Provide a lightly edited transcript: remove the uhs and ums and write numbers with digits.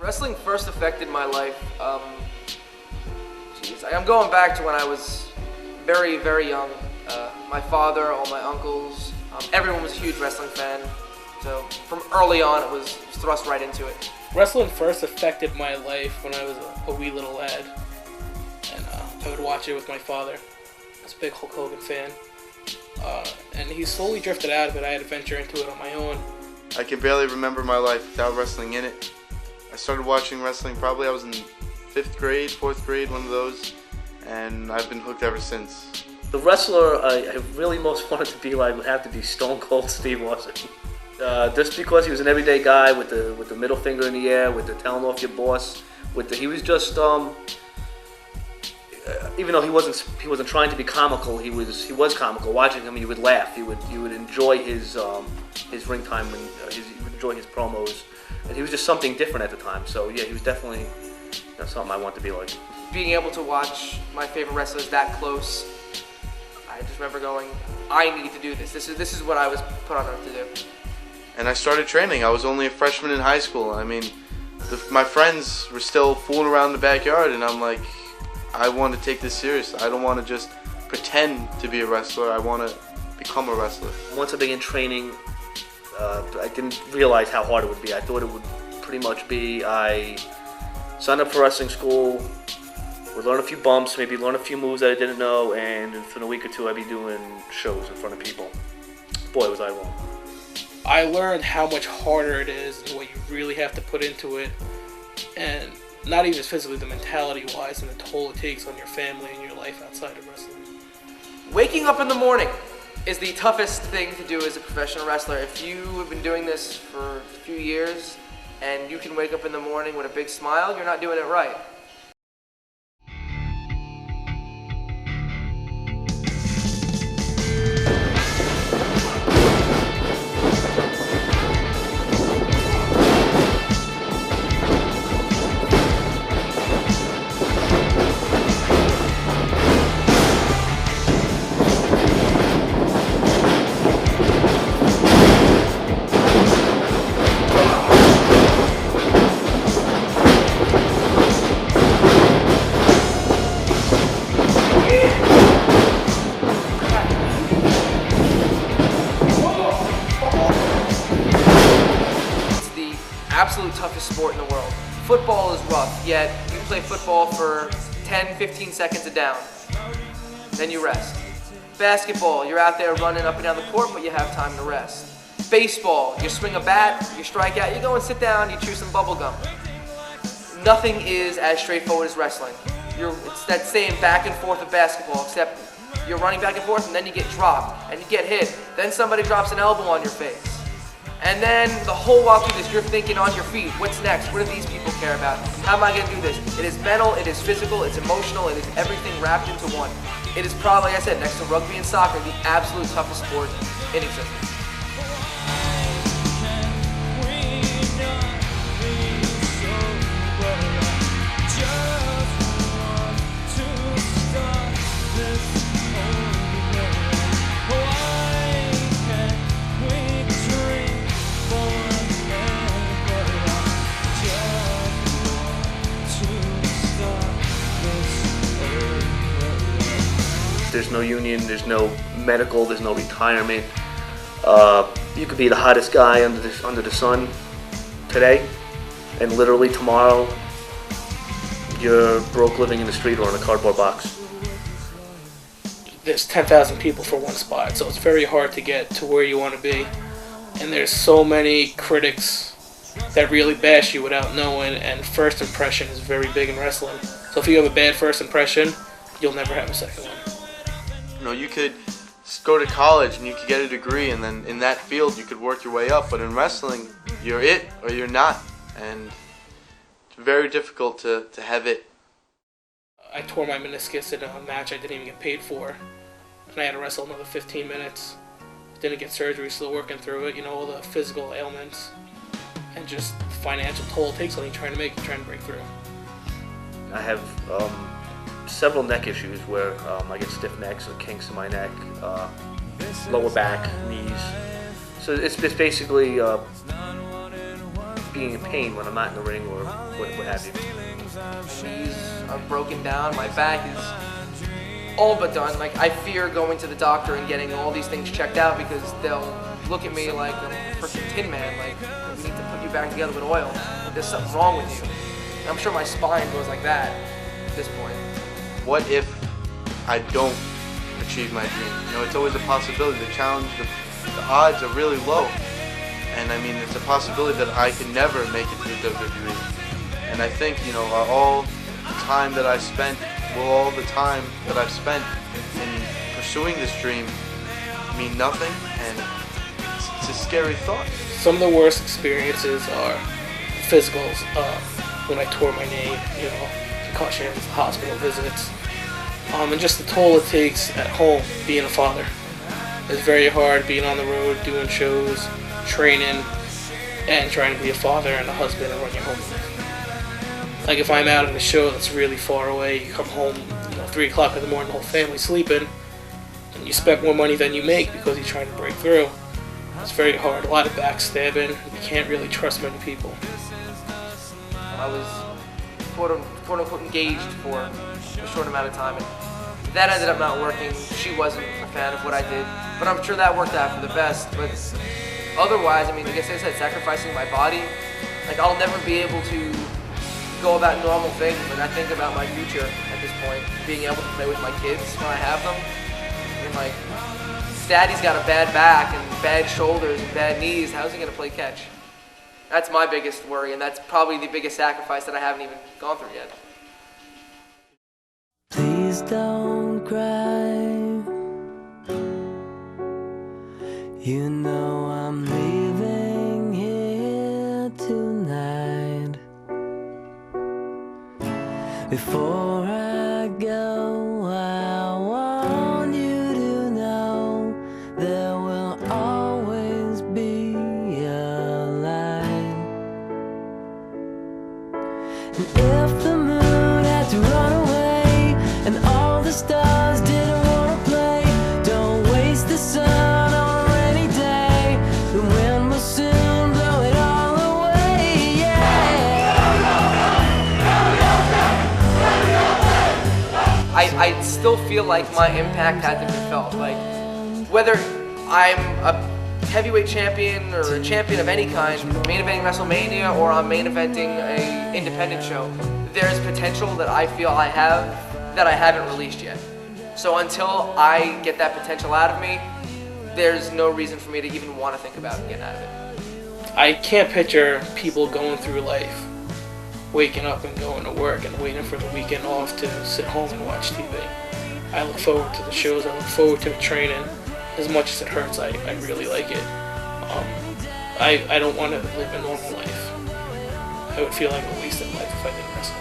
Wrestling first affected my life. I'm going back to when I was very, very young. My father, all my uncles, everyone was a huge wrestling fan. So from early on, it was thrust right into it. Wrestling first affected my life when I was a wee little lad, and I would watch it with my father. I was a big Hulk Hogan fan, and he slowly drifted out of it. I had to venture into it on my own. I can barely remember my life without wrestling in it. I started watching wrestling probably I was in 5th grade, 4th grade, one of those, and I've been hooked ever since. The wrestler I really most wanted to be like would have to be Stone Cold Steve Austin. Just because he was an everyday guy with the middle finger in the air, with the telling off your boss, he was just even though he wasn't trying to be comical, he was comical. Watching him, you would laugh. You would enjoy his ring time, and you would enjoy his promos, and he was just something different at the time. So yeah, he was definitely something I want to be like. Being able to watch my favorite wrestlers that close, I just remember going, I need to do this. This is what I was put on earth to do. And I started training. I was only a freshman in high school. I mean, my friends were still fooling around in the backyard, and I'm like, I want to take this serious. I don't want to just pretend to be a wrestler. I want to become a wrestler. Once I began training, I didn't realize how hard it would be. I thought it would pretty much be, I signed up for wrestling school, would learn a few bumps, maybe learn a few moves that I didn't know, and in a week or two I'd be doing shows in front of people. Boy, was I wrong. I learned how much harder it is and what you really have to put into it, and not even just physically, the mentality-wise and the toll it takes on your family and your life outside of wrestling. Waking up in the morning is the toughest thing to do as a professional wrestler. If you have been doing this for a few years and you can wake up in the morning with a big smile, you're not doing it right. Absolute toughest sport in the world. Football is rough, yet you play football for 10-15 seconds a down. Then you rest. Basketball, you're out there running up and down the court, but you have time to rest. Baseball, you swing a bat, you strike out, you go and sit down, you chew some bubble gum. Nothing is as straightforward as wrestling. It's that same back and forth of basketball, except you're running back and forth and then you get dropped and you get hit. Then somebody drops an elbow on your face. And then the whole while through this, you're thinking on your feet, what's next? What do these people care about? How am I going to do this? It is mental, it is physical, it's emotional, it is everything wrapped into one. It is probably, like I said, next to rugby and soccer, the absolute toughest sport in existence. There's no union, there's no medical, there's no retirement. You could be the hottest guy under the sun today, and literally tomorrow you're broke living in the street or in a cardboard box. There's 10,000 people for one spot, so it's very hard to get to where you want to be. And there's so many critics that really bash you without knowing, and first impression is very big in wrestling. So if you have a bad first impression, you'll never have a second one. You know, you could go to college and you could get a degree, and then in that field you could work your way up. But in wrestling, you're it or you're not, and it's very difficult to have it. I tore my meniscus in a match I didn't even get paid for, and I had to wrestle another 15 minutes. Didn't get surgery, still working through it. You know, all the physical ailments and just financial toll it takes on you trying to break through. I have several neck issues where I get stiff necks or kinks in my neck, lower back, knees. So it's basically being in pain when I'm not in the ring or what have you. My knees are broken down. My back is all but done. Like, I fear going to the doctor and getting all these things checked out because they'll look at me like I'm a freaking Tin Man. Like, we need to put you back together with oil. There's something wrong with you. And I'm sure my spine goes like that at this point. What if I don't achieve my dream? You know, it's always a possibility. The challenge, the odds are really low. And I mean, it's a possibility that I can never make it to the WWE. And I think, you know, all the time that I spent, all the time that I've spent in pursuing this dream mean nothing, and it's a scary thought. Some of the worst experiences are physicals. When I tore my knee, you know, concussions, hospital visits, and just the toll it takes at home being a father. It's very hard being on the road, doing shows, training, and trying to be a father and a husband and run your home life. Like, if I'm out at a show that's really far away, you come home, 3 o'clock in the morning, the whole family's sleeping, and you spend more money than you make because you're trying to break through. It's very hard. A lot of backstabbing. You can't really trust many people. I was quote unquote engaged for a short amount of time, and that ended up not working. She wasn't a fan of what I did, but I'm sure that worked out for the best. But otherwise, I mean, like I said, sacrificing my body, like, I'll never be able to go about normal things. Like, I think about my future at this point, being able to play with my kids when I have them. And like, Daddy's got a bad back and bad shoulders and bad knees. How's he gonna play catch? That's my biggest worry, and that's probably the biggest sacrifice that I haven't even gone through yet. Please don't cry. You know I'm leaving here tonight. Before I go, I want you to know there will always be a line. And if the moon had to run away and all the stars didn't want to play, don't waste the sun on a rainy day. The wind will soon blow it all away, yeah. I still feel like my impact hasn't been felt. Like, whether I'm a heavyweight champion or a champion of any kind, main eventing WrestleMania, or I'm main eventing a independent show, there's potential that I feel I have that I haven't released yet. So until I get that potential out of me, there's no reason for me to even want to think about getting out of it. I can't picture people going through life, waking up and going to work and waiting for the weekend off to sit home and watch TV. I look forward to the shows, I look forward to the training. As much as it hurts, I really like it. I don't want to live a normal life. I would feel like a wasted life if I didn't wrestle.